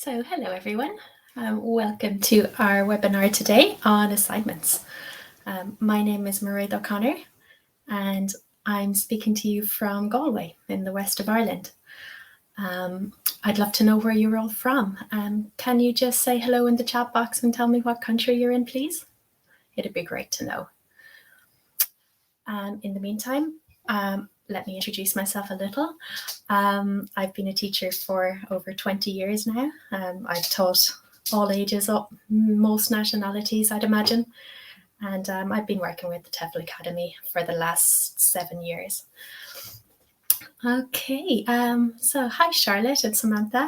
So hello everyone, welcome to our webinar today on assignments. My name is Mairead O'Connor and I'm speaking to you from Galway in the west of Ireland. I'd love to know where you're all from. Can you just say hello in the chat box and tell me what country you're in, please? It'd be great to know. In the meantime, let me introduce myself a little. I've been a teacher for over 20 years now. I've taught all ages, most nationalities, I'd imagine. And I've been working with the TEFL Academy for the last 7 years. Okay, so hi Charlotte and Samantha.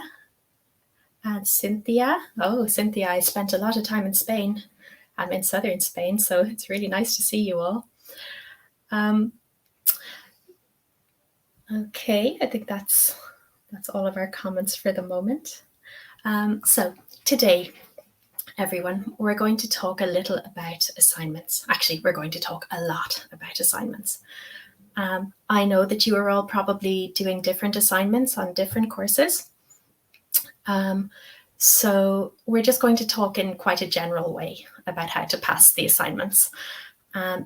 And Cynthia. Oh, Cynthia, I spent a lot of time in Spain. I'm in southern Spain, so it's really nice to see you all. Okay, I think that's all of our comments for the moment. So today, everyone, we're going to talk a little about assignments. Actually, we're going to talk a lot about assignments. I know that you are all probably doing different assignments on different courses. So we're just going to talk in quite a general way about how to pass the assignments.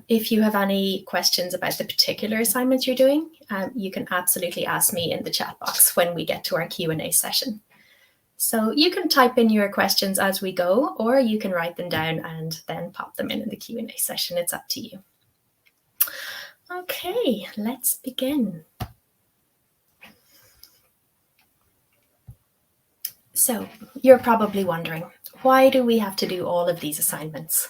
If you have any questions about the particular assignments you're doing, you can absolutely ask me in the chat box when we get to our Q&A session. So you can type in your questions as we go, or you can write them down and then pop them in the Q&A session. It's up to you. Okay, let's begin. So you're probably wondering, why do we have to do all of these assignments?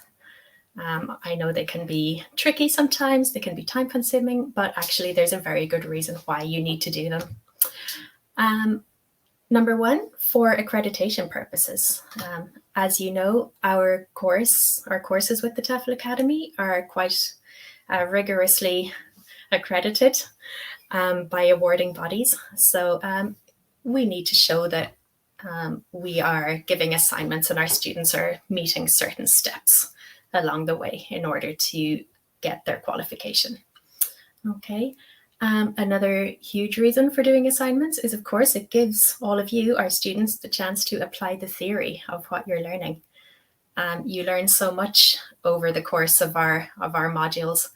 I know they can be tricky sometimes, they can be time consuming, but actually there's a very good reason why you need to do them. Number one, for accreditation purposes. As you know, our courses with the TEFL Academy are quite rigorously accredited by awarding bodies. So we need to show that we are giving assignments and our students are meeting certain steps along the way in order to get their qualification. Okay. Another huge reason for doing assignments is, of course, it gives all of you, our students, the chance to apply the theory of what you're learning. You learn so much over the course of our modules.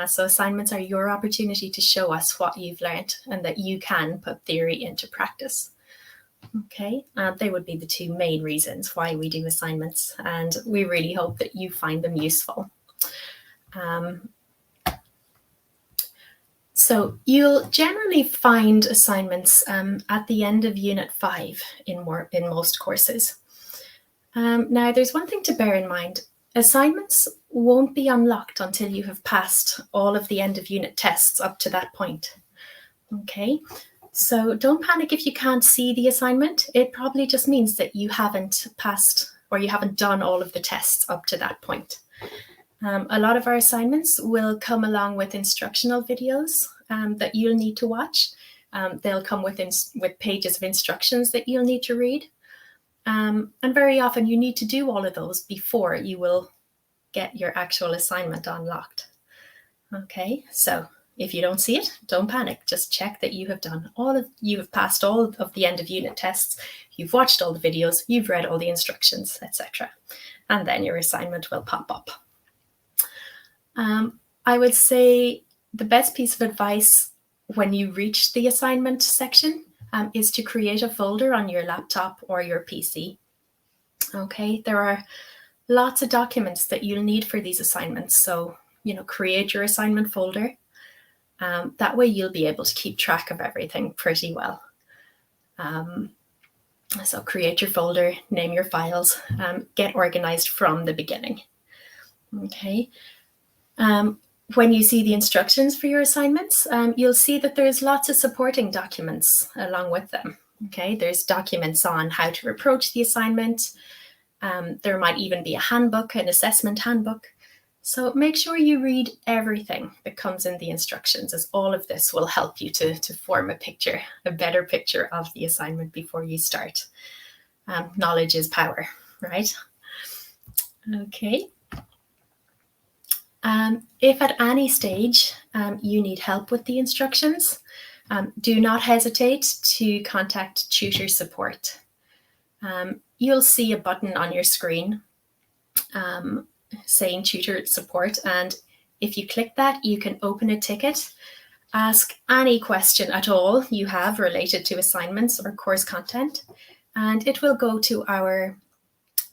So assignments are your opportunity to show us what you've learned and that you can put theory into practice. Okay, they would be the two main reasons why we do assignments, and we really hope that you find them useful. So you'll generally find assignments at the end of Unit 5 in most courses. Now, there's one thing to bear in mind. Assignments won't be unlocked until you have passed all of the end of unit tests up to that point. Okay. So don't panic if you can't see the assignment. It probably just means that you haven't passed or you haven't done all of the tests up to that point. A lot of our assignments will come along with instructional videos that you'll need to watch. They'll come with pages of instructions that you'll need to read. And very often you need to do all of those before you will get your actual assignment unlocked. Okay, so if you don't see it, don't panic. Just check that you have passed all of the end of unit tests, you've watched all the videos, you've read all the instructions, etc. And then your assignment will pop up. I would say the best piece of advice when you reach the assignment section is to create a folder on your laptop or your PC. Okay, there are lots of documents that you'll need for these assignments. So, create your assignment folder. That way you'll be able to keep track of everything pretty well. So create your folder, name your files, get organized from the beginning. Okay. When you see the instructions for your assignments, you'll see that there's lots of supporting documents along with them. Okay, there's documents on how to approach the assignment. There might even be a handbook, an assessment handbook. So make sure you read everything that comes in the instructions, as all of this will help you to form a better picture of the assignment before you start. Knowledge is power, right? Okay. If at any stage you need help with the instructions, do not hesitate to contact tutor support. you'll see a button on your screen saying tutor support. And if you click that, you can open a ticket, ask any question at all you have related to assignments or course content, and it will go to our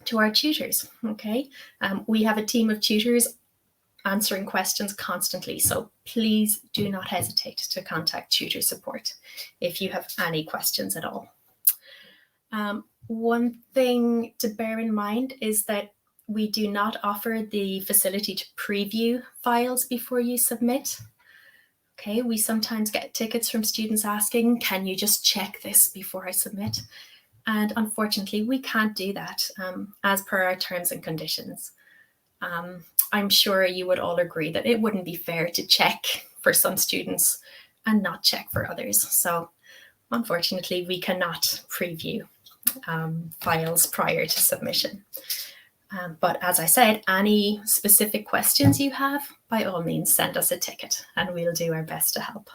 tutors. Okay, we have a team of tutors answering questions constantly, so please do not hesitate to contact tutor support if you have any questions at all. One thing to bear in mind is that we do not offer the facility to preview files before you submit. Okay, we sometimes get tickets from students asking, can you just check this before I submit? And unfortunately, we can't do that as per our terms and conditions. I'm sure you would all agree that it wouldn't be fair to check for some students and not check for others. So unfortunately, we cannot preview files prior to submission. But as I said, any specific questions you have, by all means, send us a ticket and we'll do our best to help.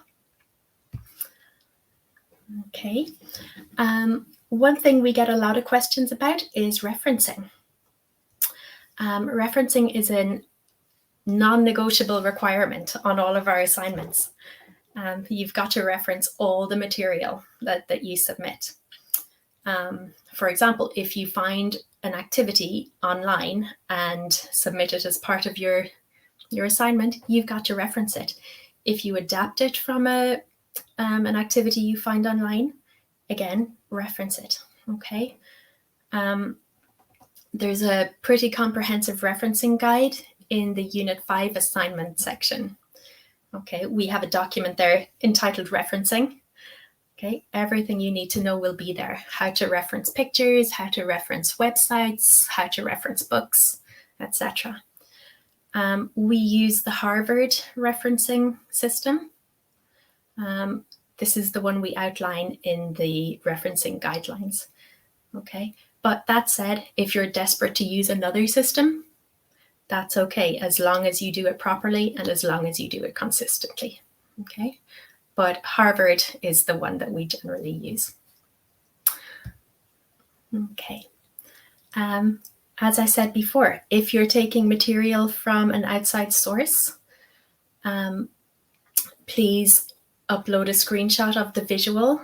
Okay. One thing we get a lot of questions about is referencing. Referencing is a non-negotiable requirement on all of our assignments. You've got to reference all the material that you submit. For example, if you find an activity online and submit it as part of your assignment, you've got to reference it. If you adapt it from an activity you find online, again, reference it, okay? There's a pretty comprehensive referencing guide in the Unit 5 assignment section. Okay, we have a document there entitled Referencing. Okay, everything you need to know will be there. How to reference pictures, how to reference websites, how to reference books, etc. We use the Harvard referencing system. This is the one we outline in the referencing guidelines. Okay, but that said, if you're desperate to use another system, that's okay, as long as you do it properly and as long as you do it consistently. Okay. But Harvard is the one that we generally use. Okay. As I said before, if you're taking material from an outside source, please upload a screenshot of the visual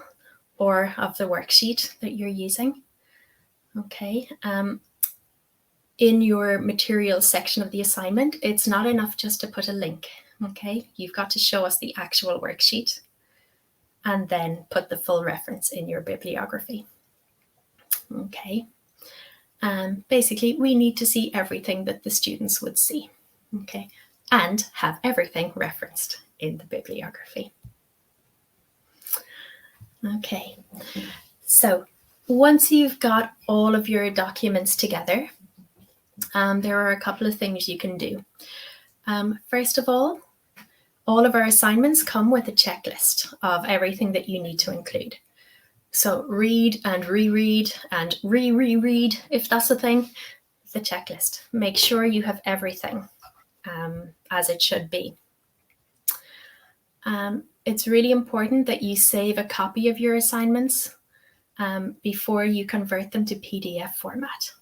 or of the worksheet that you're using. Okay. In your material section of the assignment, it's not enough just to put a link. Okay, you've got to show us the actual worksheet and then put the full reference in your bibliography. Okay, basically we need to see everything that the students would see, okay, and have everything referenced in the bibliography. Okay, so once you've got all of your documents together, there are a couple of things you can do. First of all of our assignments come with a checklist of everything that you need to include. So read and reread and reread, if that's a thing, the checklist. Make sure you have everything as it should be. It's really important that you save a copy of your assignments before you convert them to PDF format.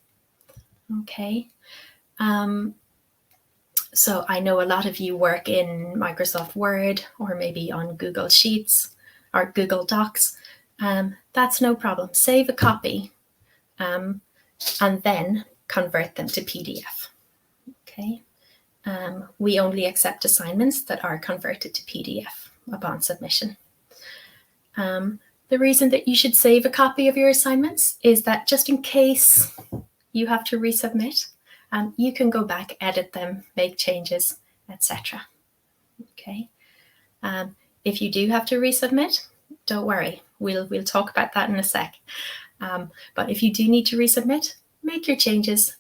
Okay. So I know a lot of you work in Microsoft Word or maybe on Google Sheets or Google Docs. That's no problem. Save a copy and then convert them to PDF. Okay. We only accept assignments that are converted to PDF upon submission. The reason that you should save a copy of your assignments is that just in case you have to resubmit, you can go back, edit them, make changes, etc. Okay. If you do have to resubmit, don't worry. We'll talk about that in a sec. But if you do need to resubmit, make your changes,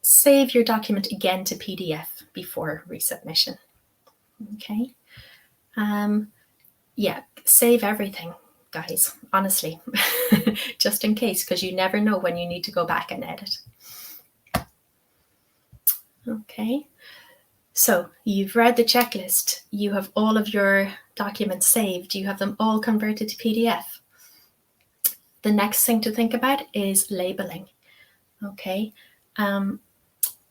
save your document again to PDF before resubmission. Okay. Yeah, save everything, guys, honestly, just in case, because you never know when you need to go back and edit. Okay, so you've read the checklist, you have all of your documents saved, you have them all converted to PDF. The next thing to think about is labeling. Okay,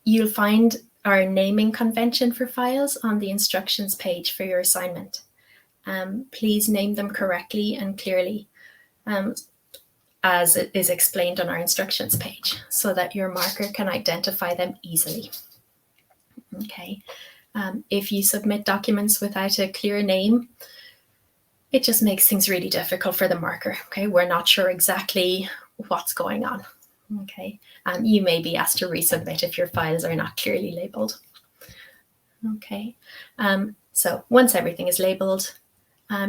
you'll find our naming convention for files on the instructions page for your assignment. Please name them correctly and clearly, as it is explained on our instructions page, so that your marker can identify them easily. Okay, if you submit documents without a clear name, it just makes things really difficult for the marker. Okay, we're not sure exactly what's going on. Okay, you may be asked to resubmit if your files are not clearly labeled. Okay, so once everything is labeled,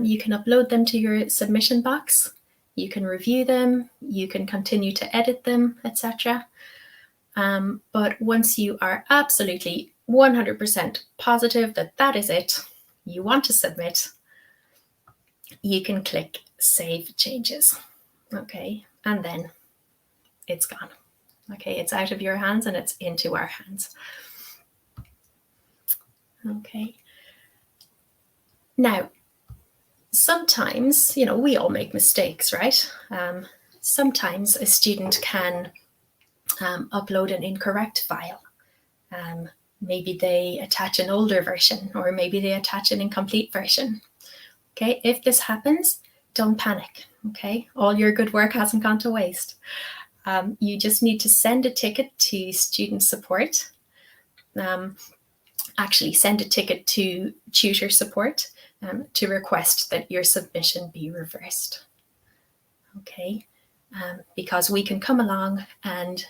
you can upload them to your submission box. You can review them, you can continue to edit them, etc. But once you are absolutely 100% positive that that is it, you want to submit, you can click Save Changes. Okay, and then it's gone. Okay, it's out of your hands and it's into our hands. Okay. Now, sometimes, we all make mistakes, right? Sometimes a student can upload an incorrect file. Maybe they attach an older version, or maybe they attach an incomplete version. Okay, if this happens, don't panic. Okay, all your good work hasn't gone to waste. You just need to send a ticket to student support. Actually, send a ticket to tutor support to request that your submission be reversed. Okay, because we can come along and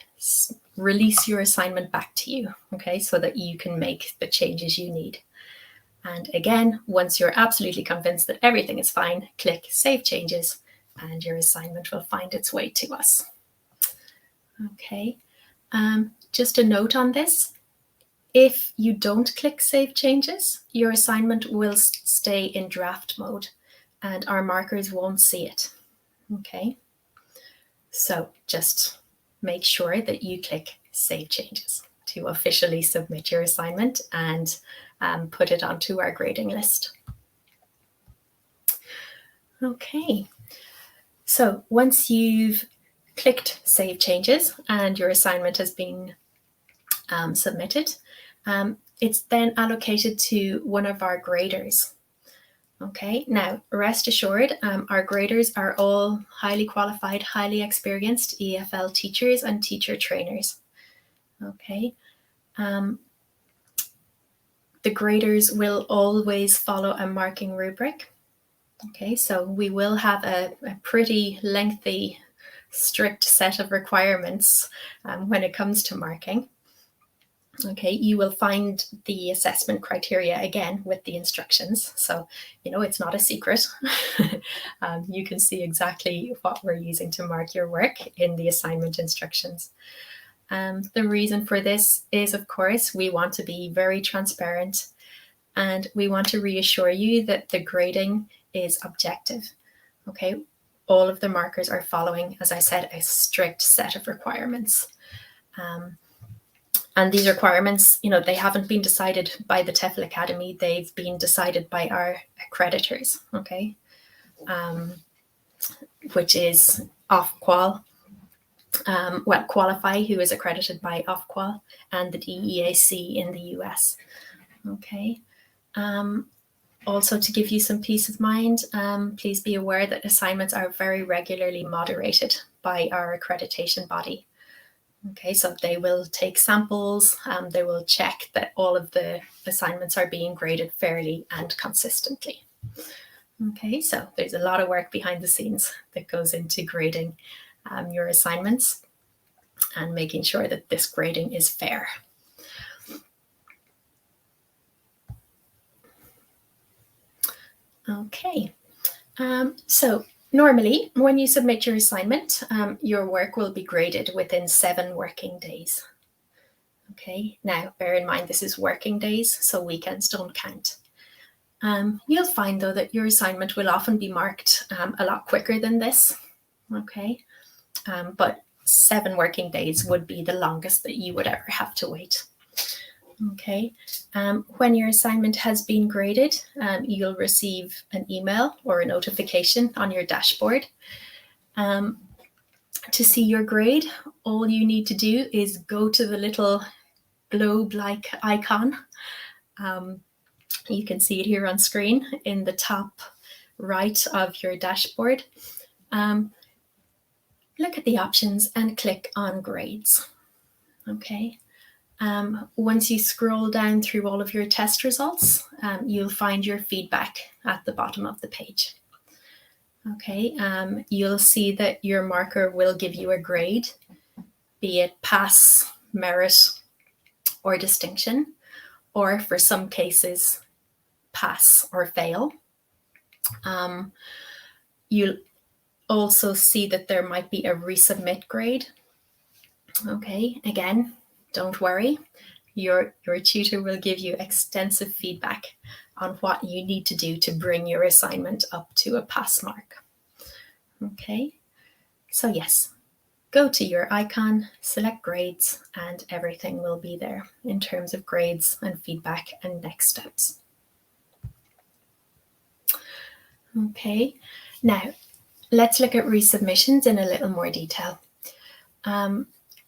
release your assignment back to you, okay, so that you can make the changes you need. And again, once you're absolutely convinced that everything is fine, click Save Changes and your assignment will find its way to us. Okay, just a note on this. If you don't click Save Changes, your assignment will stay in draft mode and our markers won't see it. Okay, so just make sure that you click Save Changes to officially submit your assignment and put it onto our grading list. Okay, so once you've clicked Save Changes and your assignment has been submitted, it's then allocated to one of our graders. Okay, now rest assured, our graders are all highly qualified, highly experienced EFL teachers and teacher trainers. Okay, the graders will always follow a marking rubric. Okay, so we will have a pretty lengthy, strict set of requirements when it comes to marking. Okay, you will find the assessment criteria again with the instructions. So, it's not a secret. You can see exactly what we're using to mark your work in the assignment instructions. The reason for this is, of course, we want to be very transparent and we want to reassure you that the grading is objective. Okay, all of the markers are following, as I said, a strict set of requirements. And these requirements, they haven't been decided by the TEFL Academy, they've been decided by our accreditors, okay, which is Ofqual, Qualify, who is accredited by Ofqual, and the DEAC in the US, okay. Also, to give you some peace of mind, please be aware that assignments are very regularly moderated by our accreditation body. Okay, so they will take samples, they will check that all of the assignments are being graded fairly and consistently. Okay, so there's a lot of work behind the scenes that goes into grading your assignments and making sure that this grading is fair. Okay, so normally, when you submit your assignment, your work will be graded within 7 working days. Okay, now bear in mind this is working days, so weekends don't count. You'll find though that your assignment will often be marked a lot quicker than this. Okay, but 7 working days would be the longest that you would ever have to wait. Okay, when your assignment has been graded, you'll receive an email or a notification on your dashboard. To see your grade, all you need to do is go to the little globe-like icon. You can see it here on screen in the top right of your dashboard. Look at the options and click on grades. Okay. Once you scroll down through all of your test results, you'll find your feedback at the bottom of the page. Okay, you'll see that your marker will give you a grade, be it pass, merit, or distinction, or for some cases, pass or fail. You'll also see that there might be a resubmit grade. Okay, again, don't worry. Your tutor will give you extensive feedback on what you need to do to bring your assignment up to a pass mark. Okay, so yes, go to your icon, select grades, and everything will be there in terms of grades and feedback and next steps. Okay, now let's look at resubmissions in a little more detail.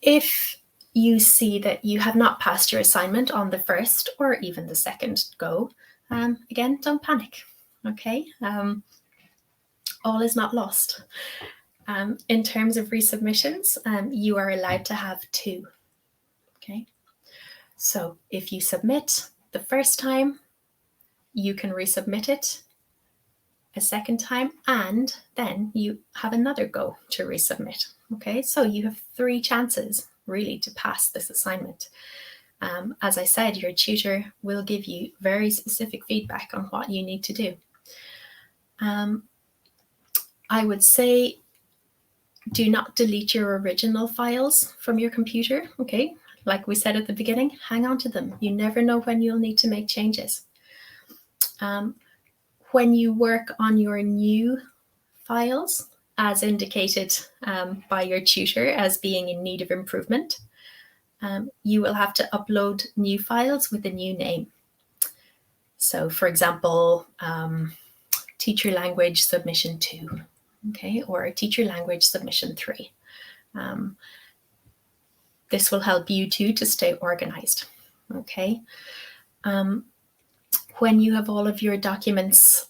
If you see that you have not passed your assignment on the first or even the second go, again, don't panic, okay? All is not lost. In terms of resubmissions, you are allowed to have 2, okay? So if you submit the first time, you can resubmit it a second time, and then you have another go to resubmit, okay? So you have 3 chances really to pass this assignment. As I said, your tutor will give you very specific feedback on what you need to do. I would say do not delete your original files from your computer, okay? Like we said at the beginning, hang on to them. You never know when you'll need to make changes. When you work on your new files, as indicated by your tutor as being in need of improvement, you will have to upload new files with a new name. So for example, teacher language submission 2, okay, or teacher language submission 3. This will help you too to stay organized, okay? When you have all of your documents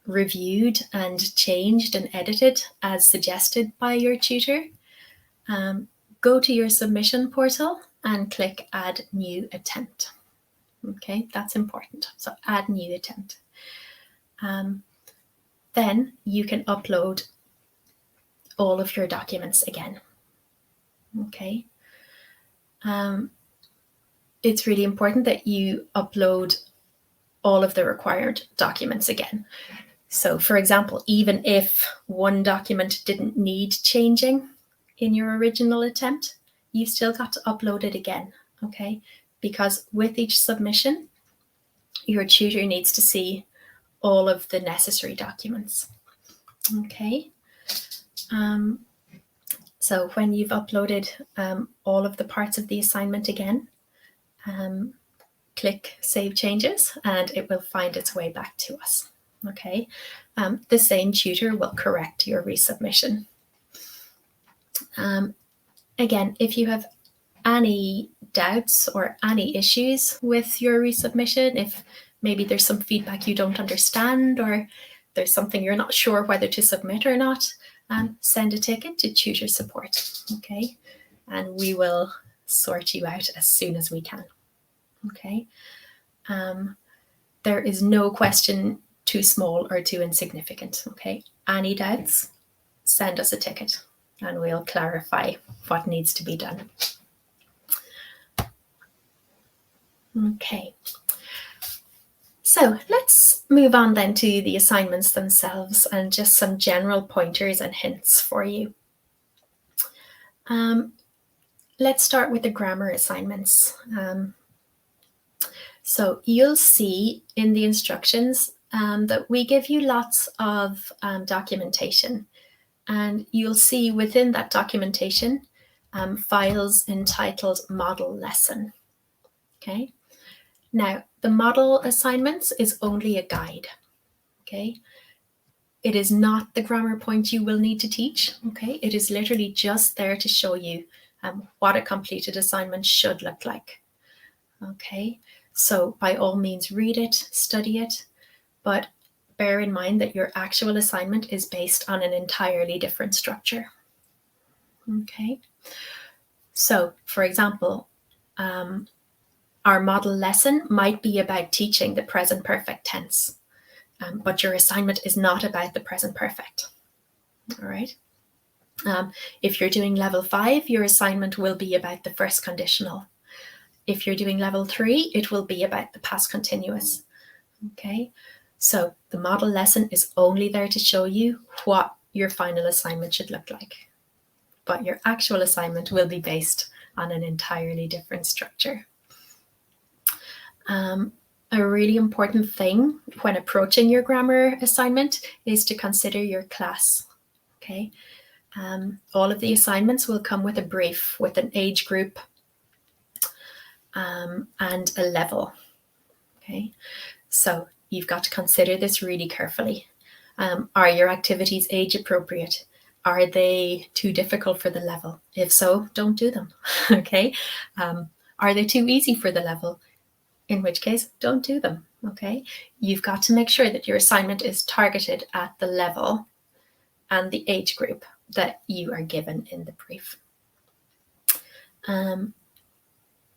reviewed and changed and edited as suggested by your tutor, go to your submission portal and click Add New Attempt. Okay, that's important. So Add New Attempt. Then you can upload all of your documents again. Okay. It's really important that you upload all of the required documents again. So for example, even if one document didn't need changing in your original attempt, you've still got to upload it again, okay? Because with each submission, your tutor needs to see all of the necessary documents, okay? So when you've uploaded all of the parts of the assignment again, click Save Changes and it will find its way back to us, okay? The same tutor will correct your resubmission. Again, if you have any doubts or any issues with your resubmission, if maybe there's some feedback you don't understand or there's something you're not sure whether to submit or not, send a ticket to tutor support, okay? And we will sort you out as soon as we can, okay? There is no question too small or too insignificant, okay? Any doubts, send us a ticket and we'll clarify what needs to be done. Okay. So let's move on then to the assignments themselves and just some general pointers and hints for you. Let's start with the grammar assignments. So you'll see in the instructions that we give you lots of documentation, and you'll see within that documentation files entitled Model Lesson. Okay. Now, the model assignments is only a guide, okay? it is not the grammar point you will need to teach, okay? It is literally just there to show you what a completed assignment should look like, okay? So by all means, read it, study it, but bear in mind that your actual assignment is based on an entirely different structure, okay? So, for example, our model lesson might be about teaching the present perfect tense, but your assignment is not about the present perfect, all right? If you're doing level 5, your assignment will be about the first conditional. If you're doing level 3, it will be about the past continuous, okay? So the model lesson is only there to show you what your final assignment should look like, but your actual assignment will be based on an entirely different structure. A really important thing when approaching your grammar assignment is to consider your class, okay? All of the assignments will come with a brief with an age group and a level, okay? So you've got to consider this really carefully. Are your activities age appropriate? Are they too difficult for the level? If so, don't do them, okay? Are they too easy for the level? In which case, don't do them, okay? You've got to make sure that your assignment is targeted at the level and the age group that you are given in the brief.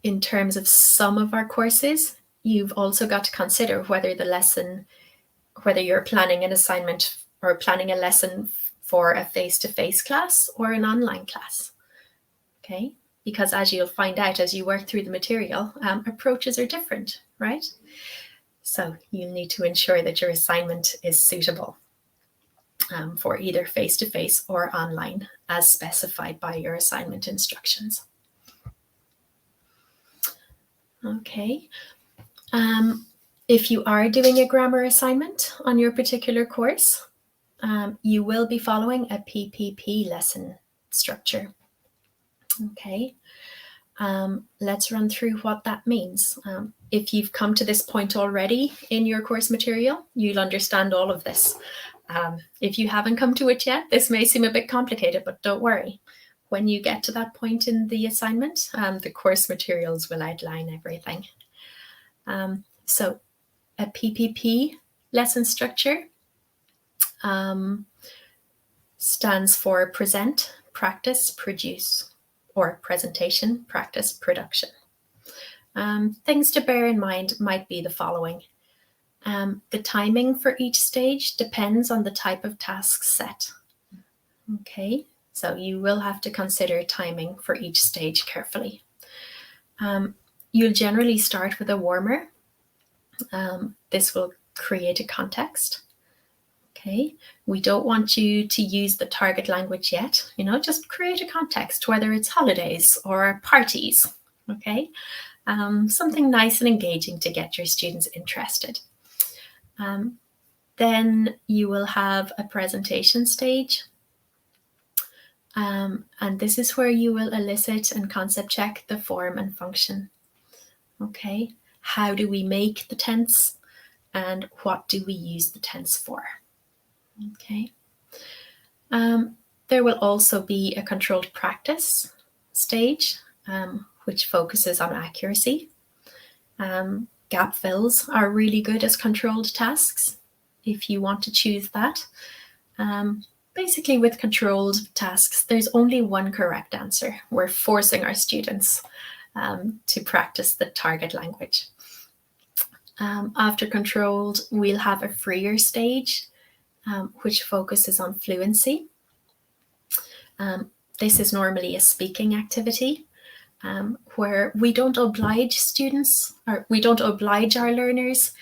In terms of some of our courses, you've also got to consider whether you're planning an assignment or planning a lesson for a face-to-face class or an online class, okay? Because as you'll find out as you work through the material, approaches are different, right? So you'll need to ensure that your assignment is suitable for either face-to-face or online as specified by your assignment instructions. Okay. If you are doing a grammar assignment on your particular course, you will be following a PPP lesson structure. Okay. Let's run through what that means. If you've come to this point already in your course material, you'll understand all of this. If you haven't come to it yet, this may seem a bit complicated, but don't worry. When you get to that point in the assignment, the course materials will outline everything. So a PPP lesson structure stands for present, practice, produce, or presentation, practice, production. Things to bear in mind might be the following. The timing for each stage depends on the type of task set. Okay, so you will have to consider timing for each stage carefully. You'll generally start with a warmer. This will create a context. Okay, we don't want you to use the target language yet, just create a context, whether it's holidays or parties, okay? Something nice and engaging to get your students interested. Then you will have a presentation stage. And this is where you will elicit and concept check the form and function. Okay, how do we make the tense and what do we use the tense for? Okay. There will also be a controlled practice stage, which focuses on accuracy. Gap fills are really good as controlled tasks, if you want to choose that. Basically, with controlled tasks, there's only one correct answer. We're forcing our students to practice the target language. After controlled, we'll have a freer stage, which focuses on fluency. This is normally a speaking activity where we don't oblige students, or we don't oblige our learners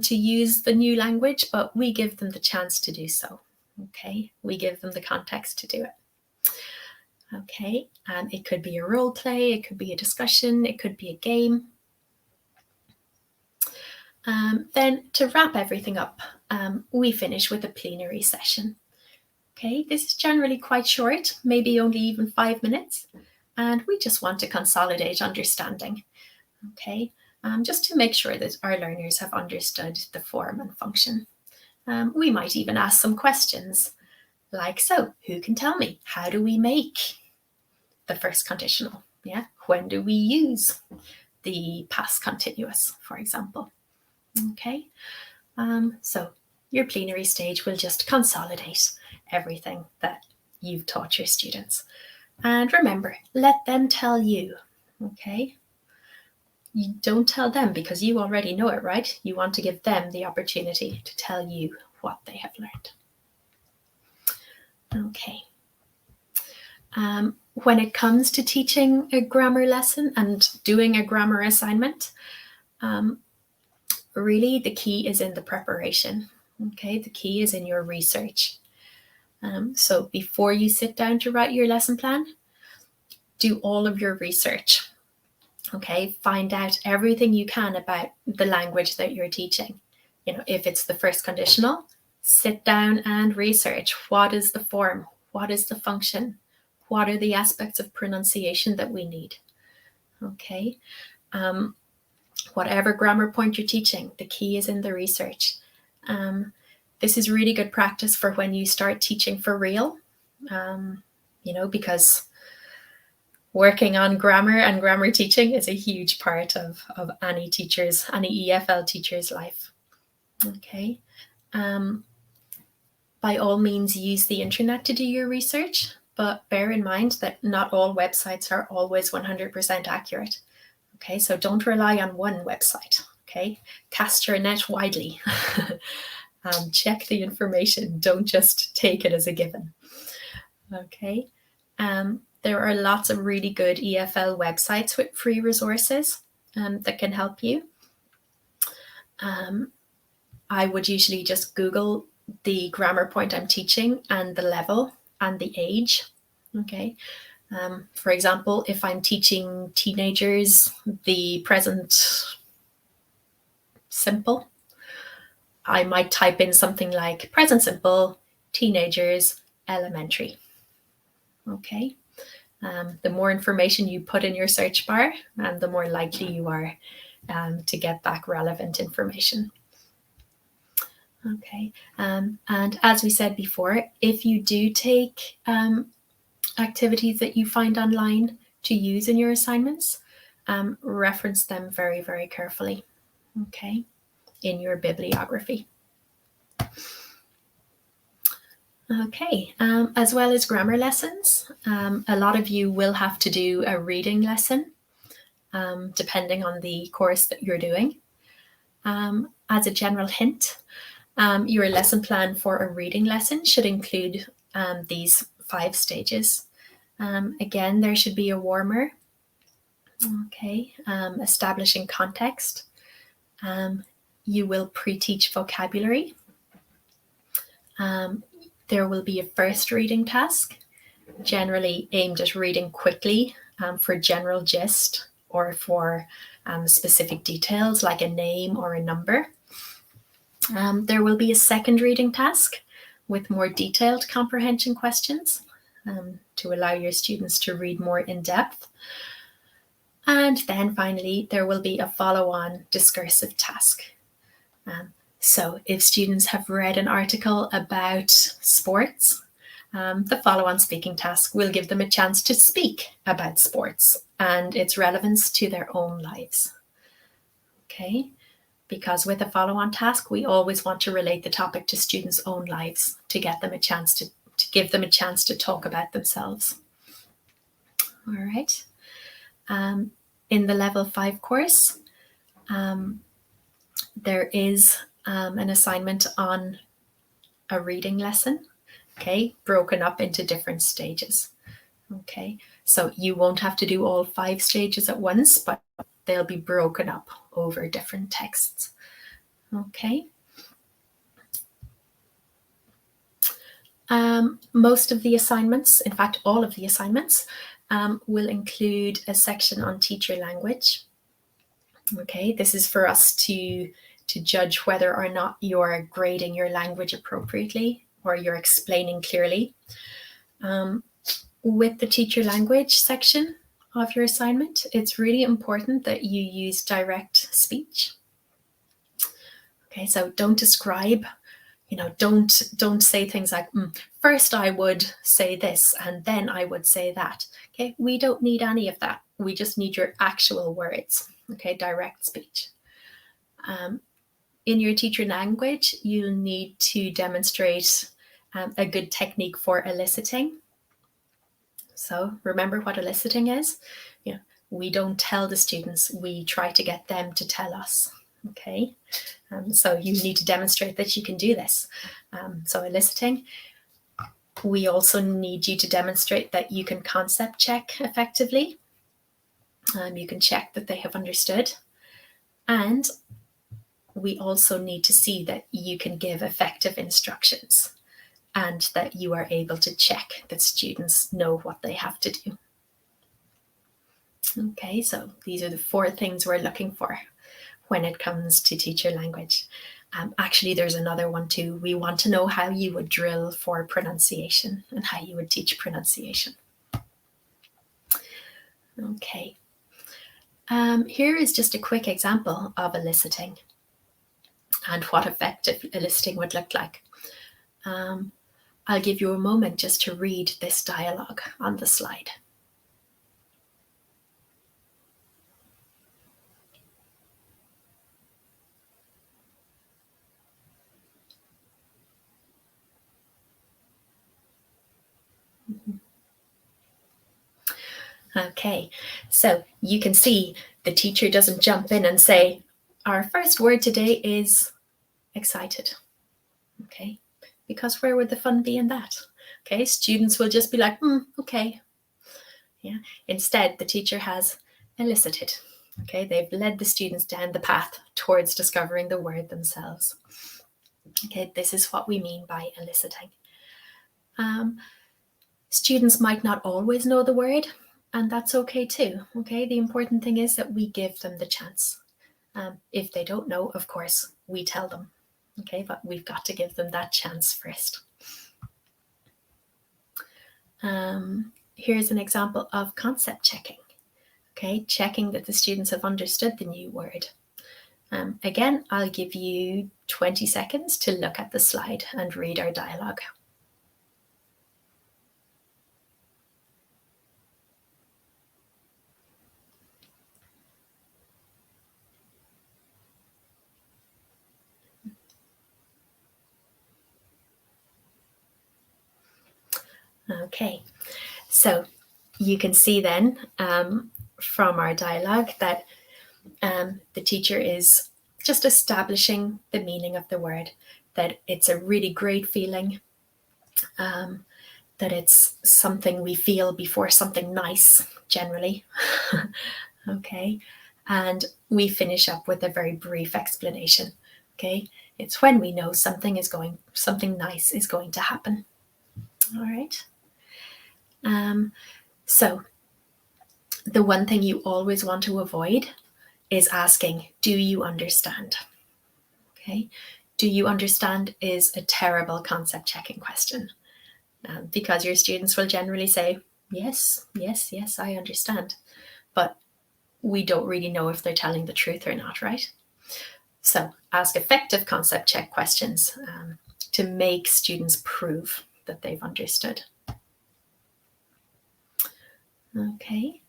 to use the new language, but we give them the chance to do so. Okay, we give them the context to do it. Okay, it could be a role play, it could be a discussion, it could be a game. Then to wrap everything up, we finish with a plenary session. Okay, this is generally quite short, maybe only even 5 minutes, and we just want to consolidate understanding. Okay, just to make sure that our learners have understood the form and function. We might even ask some questions like, so who can tell me, how do we make the first conditional? Yeah, when do we use the past continuous, for example? Okay, so your plenary stage will just consolidate everything that you've taught your students. And remember, let them tell you, okay? You don't tell them because you already know it, right? You want to give them the opportunity to tell you what they have learned. Okay. When it comes to teaching a grammar lesson and doing a grammar assignment, really the key is in the preparation. Okay, the key is in your research. So before you sit down to write your lesson plan, do all of your research. Okay, find out everything you can about the language that you're teaching. You know, if it's the first conditional, sit down and research. What is the form? What is the function? What are the aspects of pronunciation that we need? Okay, whatever grammar point you're teaching, the key is in the research. This is really good practice for when you start teaching for real, you know, because working on grammar and grammar teaching is a huge part of any EFL teacher's life. Okay. By all means, use the internet to do your research, but bear in mind that not all websites are always 100% accurate. Okay, so don't rely on one website. Okay, cast your net widely. Check the information. Don't just take it as a given. Okay. There are lots of really good EFL websites with free resources that can help you. I would usually just Google the grammar point I'm teaching and the level and the age. Okay. For example, if I'm teaching teenagers the present simple, I might type in something like present simple, teenagers, elementary. Okay. The more information you put in your search bar, the more likely you are to get back relevant information. Okay. And as we said before, if you do take activities that you find online to use in your assignments, reference them very, very carefully, okay, in your bibliography. Okay, as well as grammar lessons, a lot of you will have to do a reading lesson, depending on the course that you're doing. As a general hint, your lesson plan for a reading lesson should include these 5 stages. Again, there should be a warmer, okay, establishing context. You will pre-teach vocabulary. There will be a first reading task, generally aimed at reading quickly for general gist or for specific details like a name or a number. There will be a second reading task with more detailed comprehension questions to allow your students to read more in depth. And then finally, there will be a follow-on discursive task. So if students have read an article about sports, the follow-on speaking task will give them a chance to speak about sports and its relevance to their own lives. Okay, because with a follow-on task, we always want to relate the topic to students' own lives to get them a chance to give them a chance to talk about themselves. All right. In the Level 5 course, there is an assignment on a reading lesson, okay, broken up into different stages. Okay, so you won't have to do all 5 stages at once, but they'll be broken up over different texts. Okay. Most of the assignments, in fact, all of the assignments, will include a section on teacher language. Okay, this is for us to judge whether or not you're grading your language appropriately or you're explaining clearly. With the teacher language section of your assignment, it's really important that you use direct speech. Okay, so don't describe don't say things like, first I would say this and then I would say that. Okay, we don't need any of that. We just need your actual words. Okay, direct speech. In your teacher language, you'll need to demonstrate a good technique for eliciting. So remember what eliciting is? We don't tell the students, we try to get them to tell us. Okay, so you need to demonstrate that you can do this. So eliciting. We also need you to demonstrate that you can concept check effectively. You can check that they have understood. And we also need to see that you can give effective instructions and that you are able to check that students know what they have to do. Okay, so these are the 4 things we're looking for when it comes to teacher language. Actually, there's another one too. We want to know how you would drill for pronunciation and how you would teach pronunciation. Okay. Here is just a quick example of eliciting and what effective eliciting would look like. I'll give you a moment just to read this dialogue on the slide. Okay, so you can see the teacher doesn't jump in and say, our first word today is excited. Okay, because where would the fun be in that? Okay, students will just be like, okay. Yeah. Instead, the teacher has elicited. Okay, they've led the students down the path towards discovering the word themselves. Okay, this is what we mean by eliciting. Students might not always know the word, and that's okay too. Okay, the important thing is that we give them the chance. If they don't know, of course, we tell them. Okay, but we've got to give them that chance first. Here's an example of concept checking. Okay, checking that the students have understood the new word. Again, I'll give you 20 seconds to look at the slide and read our dialogue. Okay, so you can see then from our dialogue that the teacher is just establishing the meaning of the word, that it's a really great feeling, that it's something we feel before something nice, generally. Okay, and we finish up with a very brief explanation. Okay, it's when we know something nice is going to happen. All right. So the one thing you always want to avoid is asking, do you understand? Okay, do you understand is a terrible concept checking question, because your students will generally say, yes, I understand. But we don't really know if they're telling the truth or not, right? So ask effective concept check questions to make students prove that they've understood. Okay.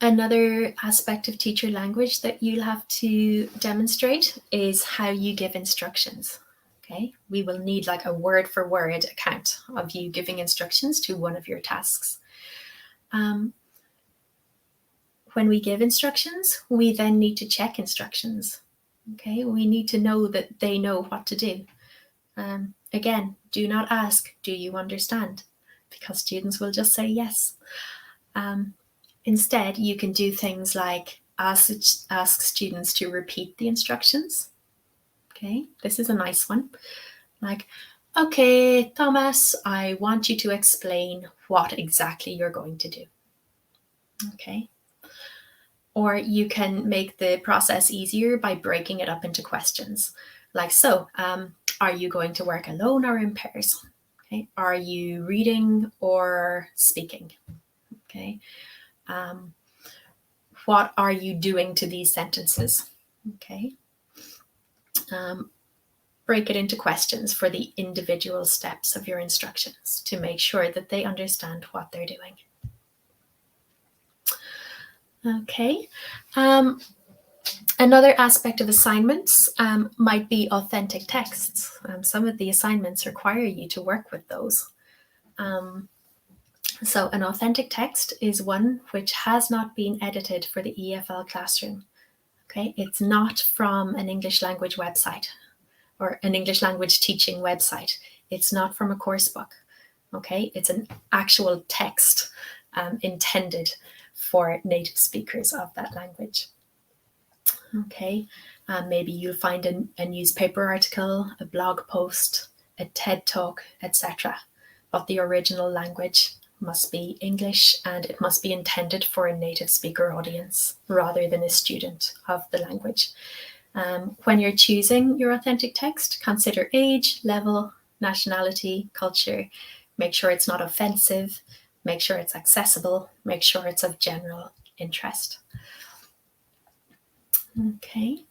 Another aspect of teacher language that you'll have to demonstrate is how you give instructions. Okay, we will need like a word for word account of you giving instructions to one of your tasks. When we give instructions, we then need to check instructions. Okay, we need to know that they know what to do. Again, do not ask, do you understand? Because students will just say yes. Instead, you can do things like ask students to repeat the instructions. Okay, this is a nice one. Like, okay, Thomas, I want you to explain what exactly you're going to do. Okay. Or you can make the process easier by breaking it up into questions. Like, so, are you going to work alone or in pairs? Okay. Are you reading or speaking? Okay. What are you doing to these sentences? Okay. break it into questions for the individual steps of your instructions to make sure that they understand what they're doing. Okay. Another aspect of assignments might be authentic texts. Some of the assignments require you to work with those. So an authentic text is one which has not been edited for the EFL classroom. Okay, it's not from an English language website or an English language teaching website. It's not from a course book. Okay, it's an actual text intended for native speakers of that language. Okay, maybe you'll find a newspaper article, a blog post, a TED talk, etc. But the original language must be English, and it must be intended for a native speaker audience rather than a student of the language. When you're choosing your authentic text, consider age, level, nationality, culture. Make sure it's not offensive. Make sure it's accessible. Make sure it's of general interest. Okay.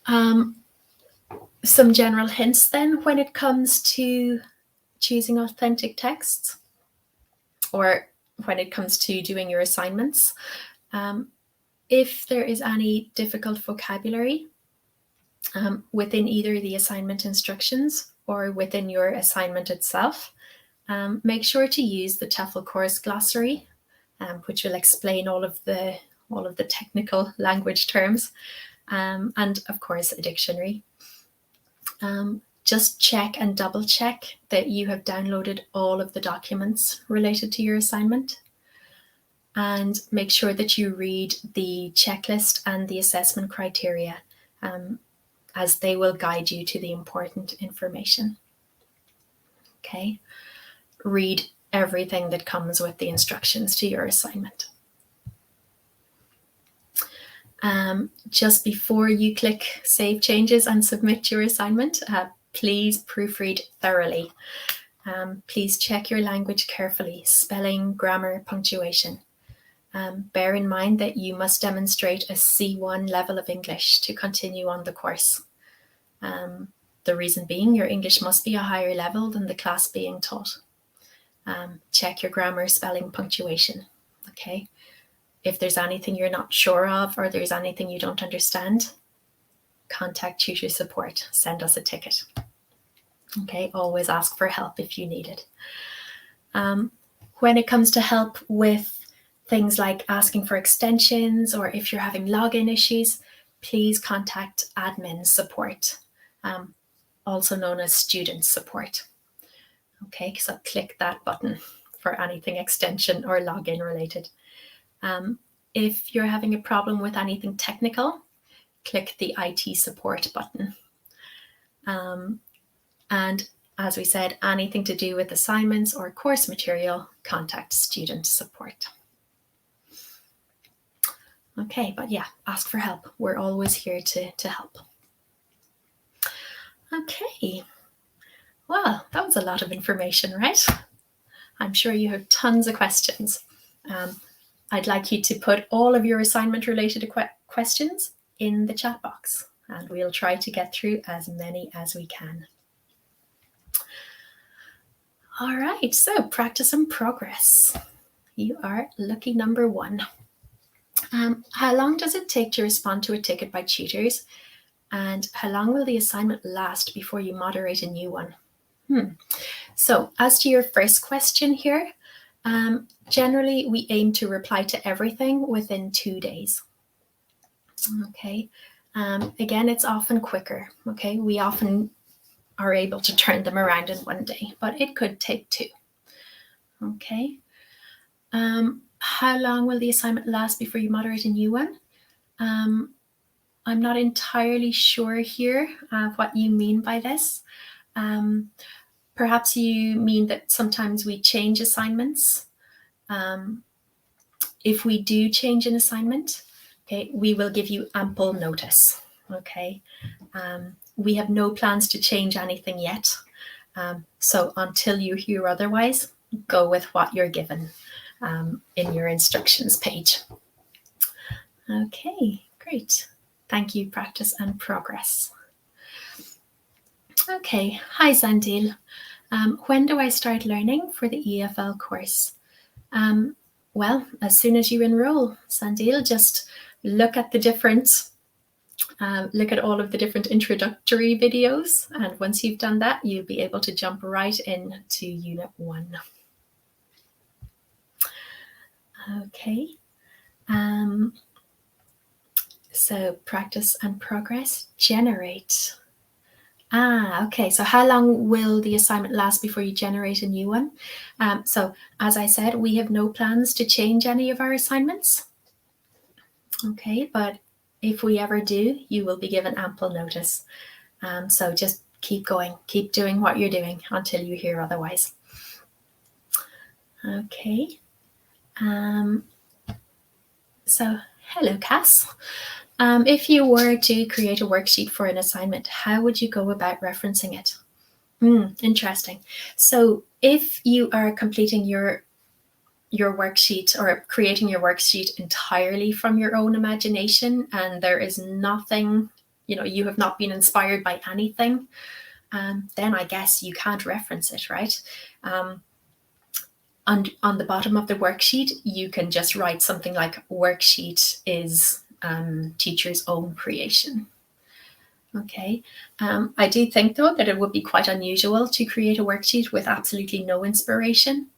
Some general hints then when it comes to choosing authentic texts or when it comes to doing your assignments. If there is any difficult vocabulary within either the assignment instructions or within your assignment itself, make sure to use the TEFL course glossary, which will explain all of the technical language terms, and of course a dictionary. Just check and double check that you have downloaded all of the documents related to your assignment, and make sure that you read the checklist and the assessment criteria, as they will guide you to the important information. Okay, read everything that comes with the instructions to your assignment. Just before you click Save Changes and submit your assignment, please proofread thoroughly. Please check your language carefully, spelling, grammar, punctuation. Bear in mind that you must demonstrate a C1 level of English to continue on the course. The reason being, your English must be a higher level than the class being taught. Check your grammar, spelling, punctuation. Okay. If there's anything you're not sure of or there's anything you don't understand, contact tutor support. Send us a ticket. Okay, always ask for help if you need it. When it comes to help with things like asking for extensions or if you're having login issues, please contact admin support, also known as student support. Okay, so click that button for anything extension or login related. If you're having a problem with anything technical, click the IT support button. And as we said, anything to do with assignments or course material, contact student support. Okay, but yeah, ask for help. We're always here to help. Okay, well, that was a lot of information, right? I'm sure you have tons of questions. I'd like you to put all of your assignment related questions in the chat box, and we'll try to get through as many as we can. All right, so practice and progress. You are lucky number 1. How long does it take to respond to a ticket by tutors? And how long will the assignment last before you moderate a new one? So as to your first question here, generally we aim to reply to everything within 2 days. Okay, again, it's often quicker. Okay, we often are able to turn them around in 1 day, but it could take 2. Okay, how long will the assignment last before you moderate a new one? I'm not entirely sure here what you mean by this. Perhaps you mean that sometimes we change assignments. If we do change an assignment, okay, we will give you ample notice. Okay, we have no plans to change anything yet. So until you hear otherwise, go with what you're given in your instructions page. Okay, great. Thank you, practice and progress. Okay, hi Zandil. When do I start learning for the EFL course? Well, as soon as you enroll, Zandil, just look at the different look at all of the different introductory videos, and once you've done that, you'll be able to jump right into Unit 1. Okay, so practice and progress, generate. Okay, so how long will the assignment last before you generate a new one? So as I said, we have no plans to change any of our assignments. Okay, but if we ever do, you will be given ample notice. So just keep going, keep doing what you're doing until you hear otherwise. Okay. So hello, Cass. If you were to create a worksheet for an assignment, how would you go about referencing it? Interesting. So if you are completing your worksheet or creating your worksheet entirely from your own imagination, and there is nothing, you have not been inspired by anything, then I guess you can't reference it, right? On the bottom of the worksheet, you can just write something like worksheet is teacher's own creation. Okay. I do think, though, that it would be quite unusual to create a worksheet with absolutely no inspiration.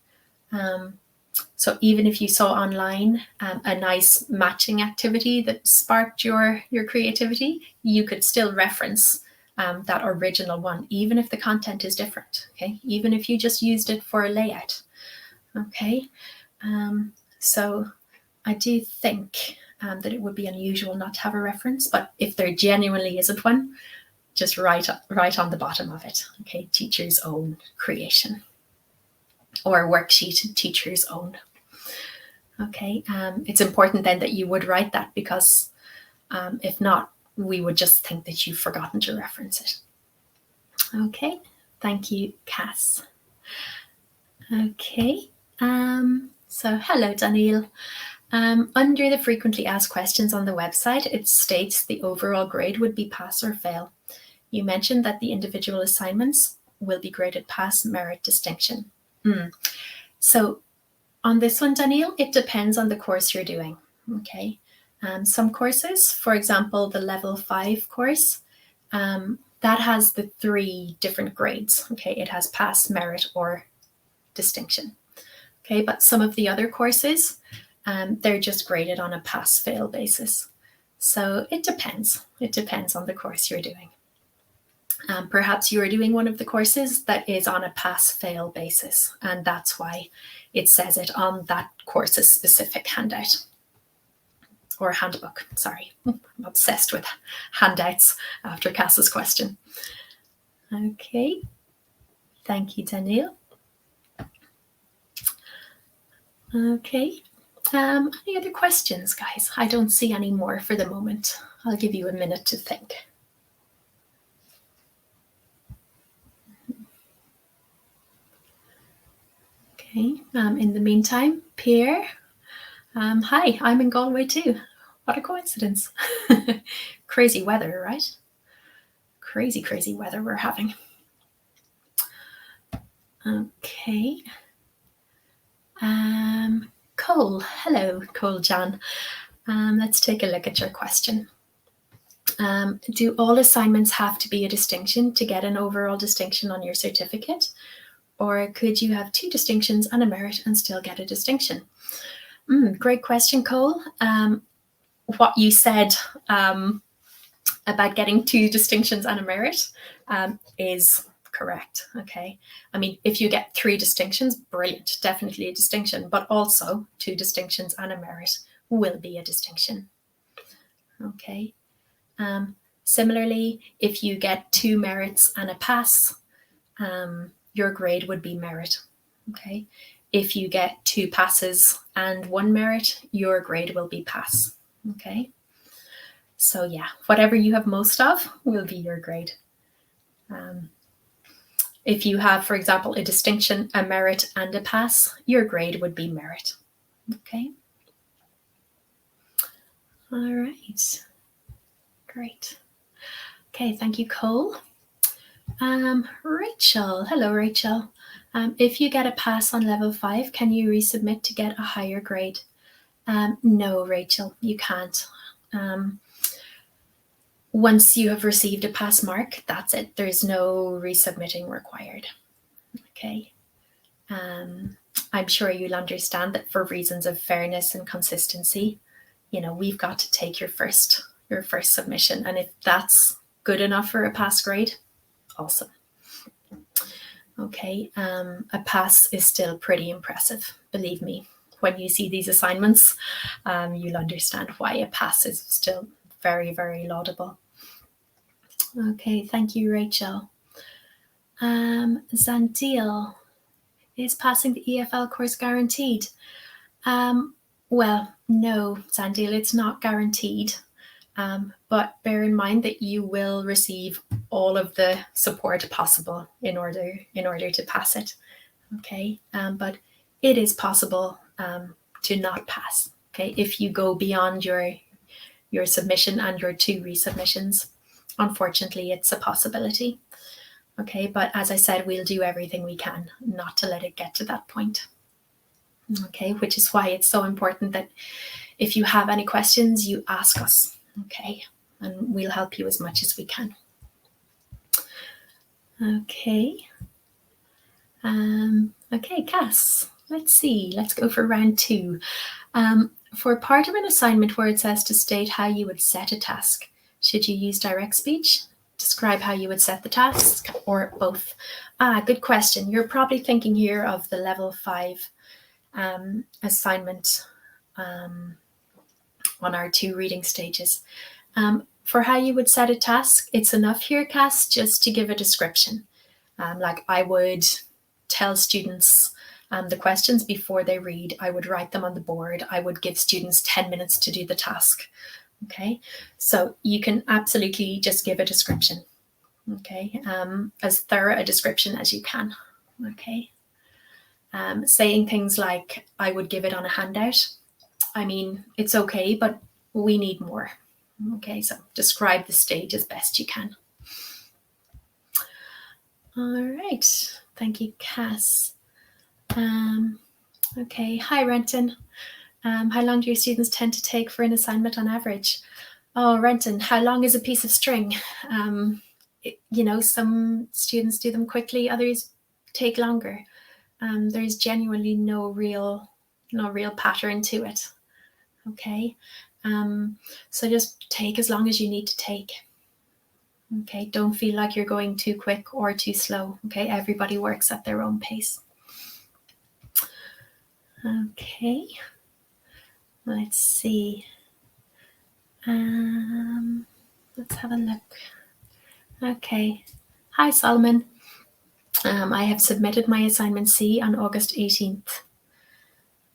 So even if you saw online a nice matching activity that sparked your creativity, you could still reference that original one, even if the content is different. Okay, even if you just used it for a layout. Okay, so I do think that it would be unusual not to have a reference, but if there genuinely isn't one, just write on the bottom of it. Okay, teacher's own creation, or worksheet teacher's own. Okay, it's important then that you would write that, because if not, we would just think that you've forgotten to reference it. Okay, thank you, Cass. Okay, so hello, Daniel. Under the frequently asked questions on the website, it states the overall grade would be pass or fail. You mentioned that the individual assignments will be graded pass, merit, distinction. So on this one, Daniel, it depends on the course you're doing. Okay, some courses, for example, the level 5 course, that has the 3 different grades. Okay, it has pass, merit, or distinction. Okay, but some of the other courses, they're just graded on a pass-fail basis. So it depends. It depends on the course you're doing. Perhaps you are doing one of the courses that is on a pass-fail basis, and that's why it says it on that course's specific handout. Or handbook, sorry. I'm obsessed with handouts after Cass's question. Okay, thank you, Daniel. Okay, any other questions, guys? I don't see any more for the moment. I'll give you a minute to think. Okay, in the meantime, Pierre, hi, I'm in Galway too. What a coincidence. Crazy weather, right? Crazy, crazy weather we're having. Okay. Cole, hello, Cole Jan. Let's take a look at your question. Do all assignments have to be a distinction to get an overall distinction on your certificate? Or could you have 2 distinctions and a merit and still get a distinction? Great question, Cole. What you said about getting 2 distinctions and a merit is correct. Okay, I mean, if you get 3 distinctions, brilliant, definitely a distinction, but also 2 distinctions and a merit will be a distinction. Okay, similarly, if you get 2 merits and a pass, your grade would be merit. Okay, if you get 2 passes and 1 merit, your grade will be pass. Okay, so yeah, whatever you have most of will be your grade. If you have, for example, a distinction, a merit, and a pass, your grade would be merit. Okay. All right. Great. Okay, thank you, Cole. Rachel, hello, Rachel. If you get a pass on level 5, can you resubmit to get a higher grade? No, Rachel, you can't. Once you have received a pass mark, that's it. There's no resubmitting required. Okay. I'm sure you'll understand that for reasons of fairness and consistency, we've got to take your first submission. And if that's good enough for a pass grade, awesome. Okay, a pass is still pretty impressive, believe me. When you see these assignments, you'll understand why a pass is still very, very laudable. Okay, thank you, Rachel. Zandil, is passing the EFL course guaranteed? Well, no, Zandil, it's not guaranteed. But bear in mind that you will receive all of the support possible in order to pass it. Okay, but it is possible to not pass. Okay, if you go beyond your submission and your 2 resubmissions, unfortunately, it's a possibility. Okay, but as I said, we'll do everything we can not to let it get to that point. Okay, which is why it's so important that if you have any questions, you ask us. Okay, and we'll help you as much as we can. Okay. Okay, Cass, let's see. Let's go for round 2. For part of an assignment where it says to state how you would set a task, should you use direct speech? Describe how you would set the task, or both? Good question. You're probably thinking here of the level 5 assignment on our 2 reading stages. For how you would set a task, it's enough here, Cass, just to give a description. Like I would tell students the questions before they read. I would write them on the board. I would give students 10 minutes to do the task. Okay, so you can absolutely just give a description. Okay, as thorough a description as you can. Okay, saying things like, I would give it on a handout. I mean, it's okay, but we need more. Okay, so describe the stage as best you can. All right, thank you, Cass. Okay, hi, Renton. How long do your students tend to take for an assignment on average? Oh, Renton, how long is a piece of string? Some students do them quickly, others take longer. There's genuinely no real pattern to it. Okay, so just take as long as you need to take. Okay, don't feel like you're going too quick or too slow. Okay, everybody works at their own pace. Okay, let's see. Let's have a look. Okay, hi Solomon. I have submitted my assignment C on August 18th.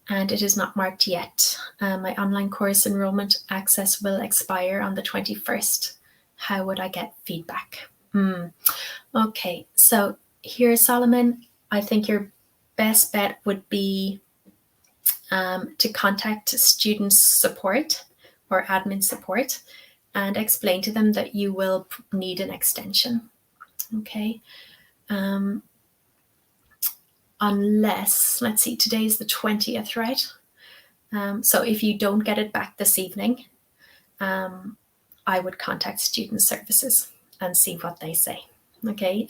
And it is not marked yet. My online course enrollment access will expire on the 21st. How would I get feedback? Okay, so here, Solomon, I think your best bet would be to contact students support or admin support and explain to them that you will need an extension. Okay. Unless, let's see, today's the 20th, right? So if you don't get it back this evening, I would contact student services and see what they say. Okay,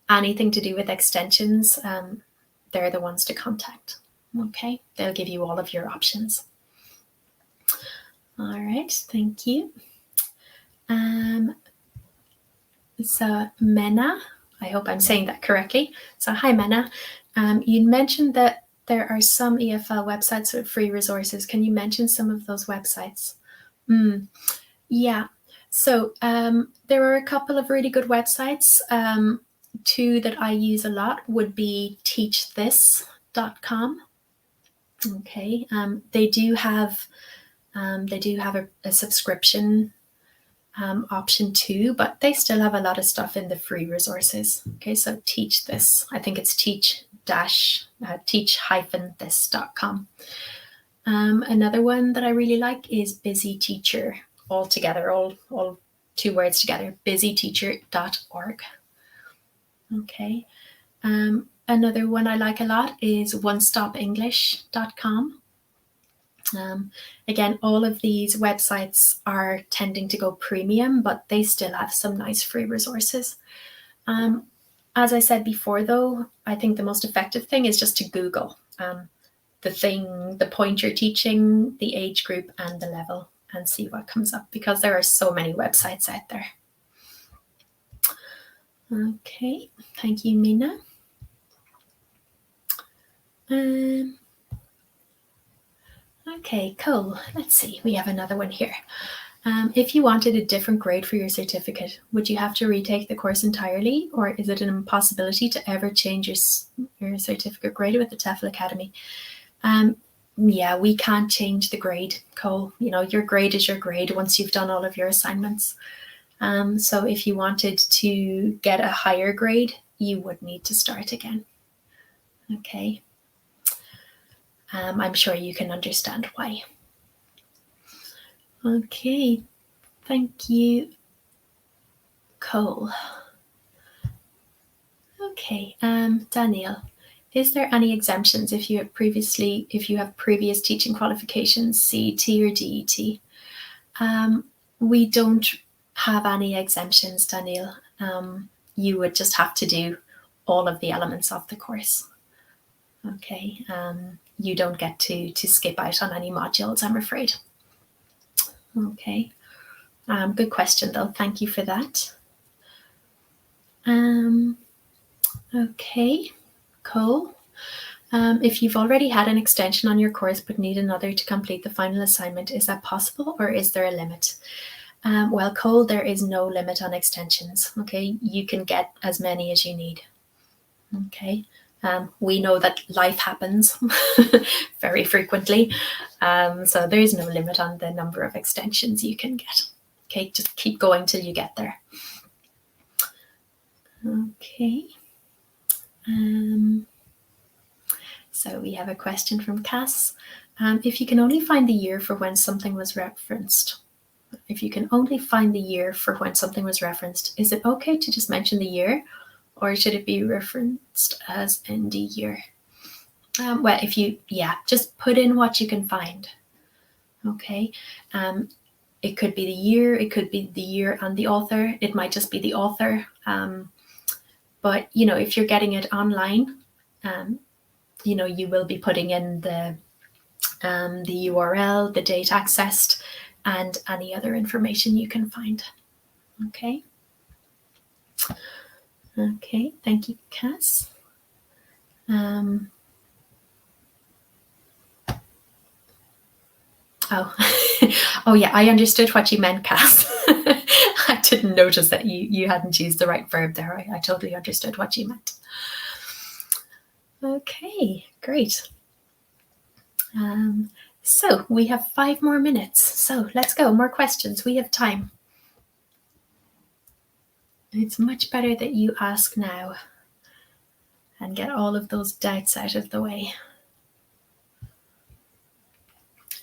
anything to do with extensions, they're the ones to contact. Okay, they'll give you all of your options. All right, thank you. So Mena, I hope I'm saying that correctly. So hi Mena, you mentioned that there are some EFL websites with free resources. Can you mention some of those websites? Yeah, so there are a couple of really good websites. 2 that I use a lot would be teachthis.com. Okay, they do have a subscription option too, but they still have a lot of stuff in the free resources. Okay, so Teach This. I think it's teach-this.com. Another one that I really like is Busy Teacher. all together, all 2 words together, busyteacher.org. Okay. Another one I like a lot is onestopenglish.com. Again, all of these websites are tending to go premium, but they still have some nice free resources. As I said before, though, I think the most effective thing is just to Google the point you're teaching, the age group, and the level, and see what comes up, because there are so many websites out there. Okay, thank you, Mina. Okay, cool. Let's see, we have another one here. If you wanted a different grade for your certificate, would you have to retake the course entirely, or is it an impossibility to ever change your certificate grade with the TEFL Academy? Yeah, we can't change the grade, Cole. You know, your grade is your grade once you've done all of your assignments. So if you wanted to get a higher grade, you would need to start again. Okay. I'm sure you can understand why. Okay, thank you, Cole. Okay, Daniel, is there any exemptions if you have previous teaching qualifications, CET or DET? We don't have any exemptions, Daniel. You would just have to do all of the elements of the course. Okay, you don't get to skip out on any modules, I'm afraid. Okay, good question though. Thank you for that. Okay, cool. If you've already had an extension on your course but need another to complete the final assignment, is that possible, or is there a limit? Well, Cole, there is no limit on extensions. Okay, you can get as many as you need. Okay. We know that life happens very frequently, so there is no limit on the number of extensions you can get. Okay, just keep going till you get there. Okay. So we have a question from Cass. If you can only find the year for when something was referenced, is it okay to just mention the year, or should it be referenced as ND year? Well, just put in what you can find. Okay. It could be the year, it could be the year and the author, it might just be the author. But, you know, if you're getting it online, you know, you will be putting in the URL, the date accessed, and any other information you can find. Okay. Okay, thank you, Cass. Oh yeah, I understood what you meant, Cass. I didn't notice that you hadn't used the right verb there. I totally understood what you meant. Okay, great. So we have 5 more minutes. So let's go, more questions. We have time. It's much better that you ask now and get all of those doubts out of the way.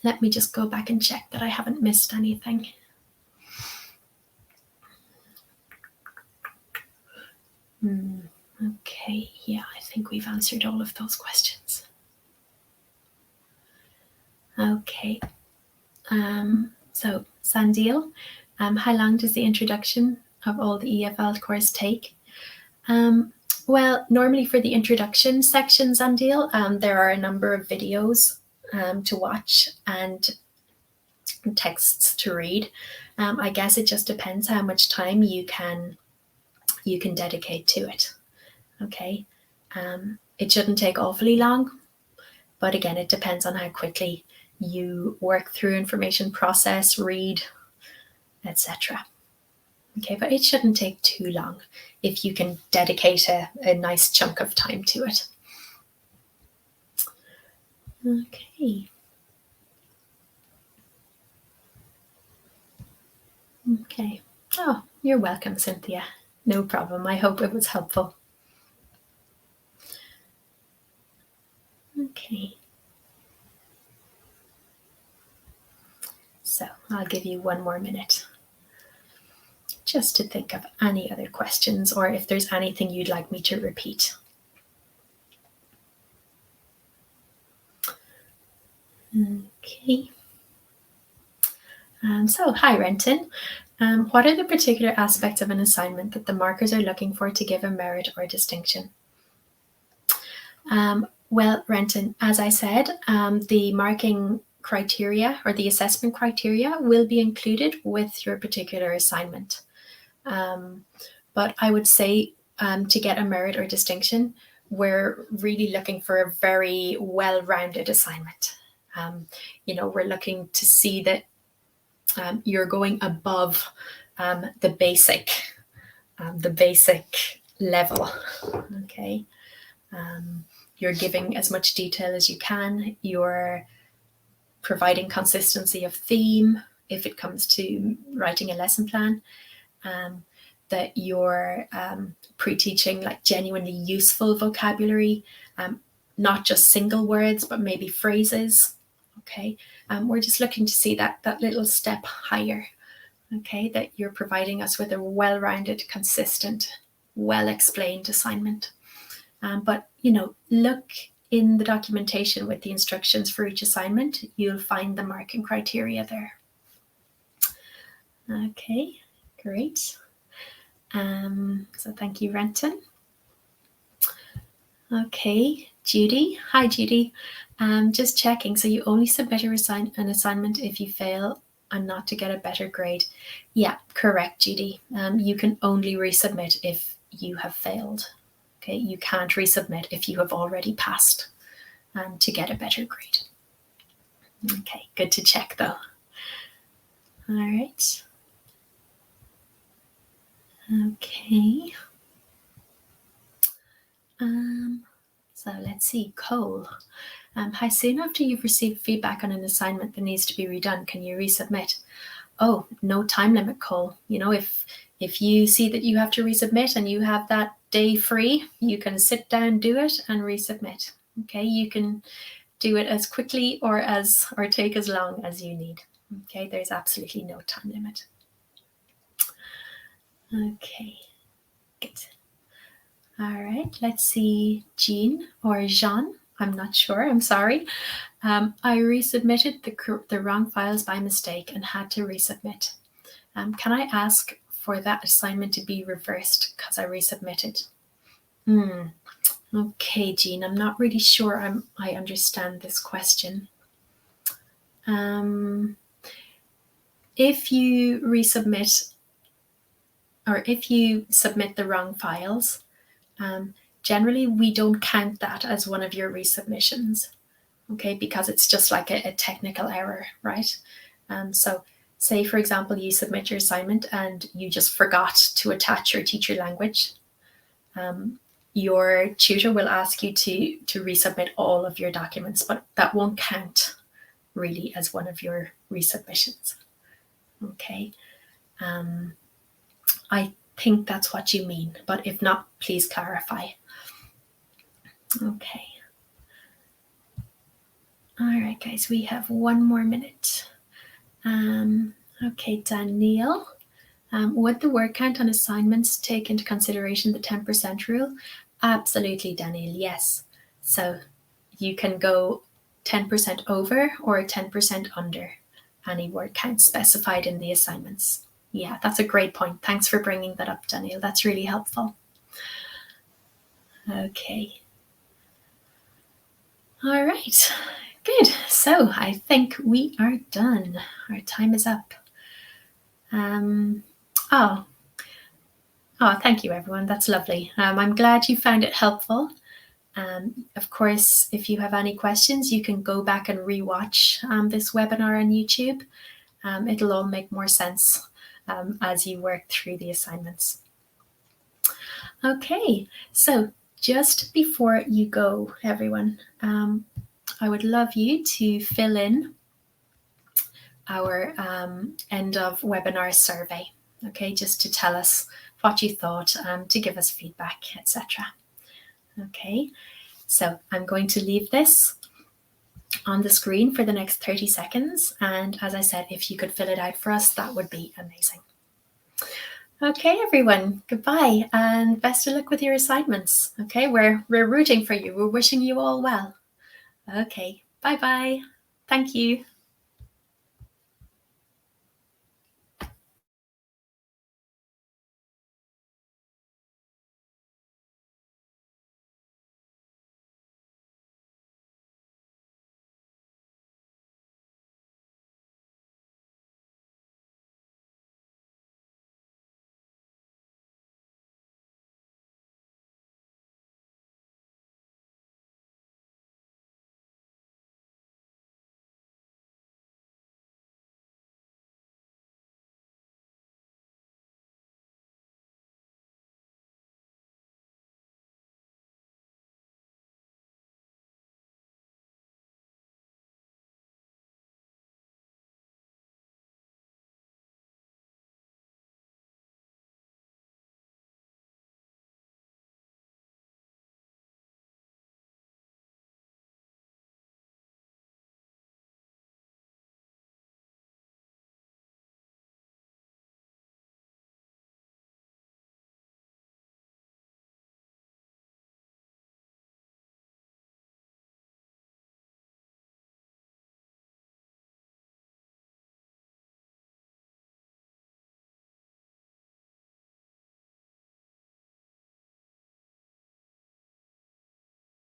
Let me just go back and check that I haven't missed anything. Okay, yeah, I think we've answered all of those questions. Okay, so Sandil, how long does the introduction of all the EFL course take? Well, normally for the introduction section, Sandil, there are a number of videos to watch and texts to read. I guess it just depends how much time you can dedicate to it. Okay, it shouldn't take awfully long, but again, it depends on how quickly you work through information, process, read, etc. Okay, but it shouldn't take too long if you can dedicate a nice chunk of time to it. Okay. Okay. Oh, you're welcome, Cynthia. No problem. I hope it was helpful. Okay. So I'll give you 1 more minute just to think of any other questions or if there's anything you'd like me to repeat. Okay. So, hi Renton. What are the particular aspects of an assignment that the markers are looking for to give a merit or distinction? Well, Renton, as I said, the marking criteria or the assessment criteria will be included with your particular assignment. But I would say to get a merit or distinction, we're really looking for a very well-rounded assignment. We're looking to see that you're going above the basic level. Okay. You're giving as much detail as you can. You're providing consistency of theme if it comes to writing a lesson plan. That you're pre-teaching like genuinely useful vocabulary, not just single words, but maybe phrases. Okay. We're just looking to see that little step higher. Okay. That you're providing us with a well-rounded, consistent, well-explained assignment. But, look in the documentation with the instructions for each assignment. You'll find the marking criteria there. Okay, great. So thank you, Renton. Okay, Judy. Hi, Judy. Just checking. So you only submit an assignment if you fail and not to get a better grade. Yeah, correct, Judy. You can only resubmit if you have failed. Okay, you can't resubmit if you have already passed to get a better grade. Okay, good to check though. All right. Okay. So let's see, Cole. How soon after you've received feedback on an assignment that needs to be redone, can you resubmit? Oh, no time limit, Cole. If you see that you have to resubmit and you have that day free, you can sit down, do it, and resubmit. Okay, you can do it as quickly or take as long as you need. Okay, there's absolutely no time limit. Okay, good. All right, let's see, Jean or Jean. I'm not sure, I'm sorry. I resubmitted the wrong files by mistake and had to resubmit. Can I ask for that assignment to be reversed because I resubmitted? Okay, Jean, I'm not really sure I understand this question. If you resubmit or if you submit the wrong files, generally we don't count that as one of your resubmissions, okay, because it's just like a technical error, right? So say, for example, you submit your assignment and you just forgot to attach your teacher language. Your tutor will ask you to resubmit all of your documents, but that won't count really as one of your resubmissions. Okay. I think that's what you mean, but if not, please clarify. Okay. All right, guys, we have 1 more minute. Okay, Danielle. Would the word count on assignments take into consideration the 10% rule? Absolutely, Danielle, yes. So you can go 10% over or 10% under any word count specified in the assignments. Yeah, that's a great point. Thanks for bringing that up, Danielle. That's really helpful. Okay. All right, good. So I think we are done. Our time is up. Thank you, everyone. That's lovely. I'm glad you found it helpful. Of course, if you have any questions, you can go back and rewatch this webinar on YouTube. It'll all make more sense as you work through the assignments. Okay, so just before you go, everyone, I would love you to fill in our end of webinar survey, okay, just to tell us what you thought, to give us feedback, etc. Okay, so I'm going to leave this on the screen for the next 30 seconds. And as I said, if you could fill it out for us, that would be amazing. Okay, everyone, goodbye and best of luck with your assignments. Okay, we're rooting for you. We're wishing you all well. Okay, bye-bye. Thank you.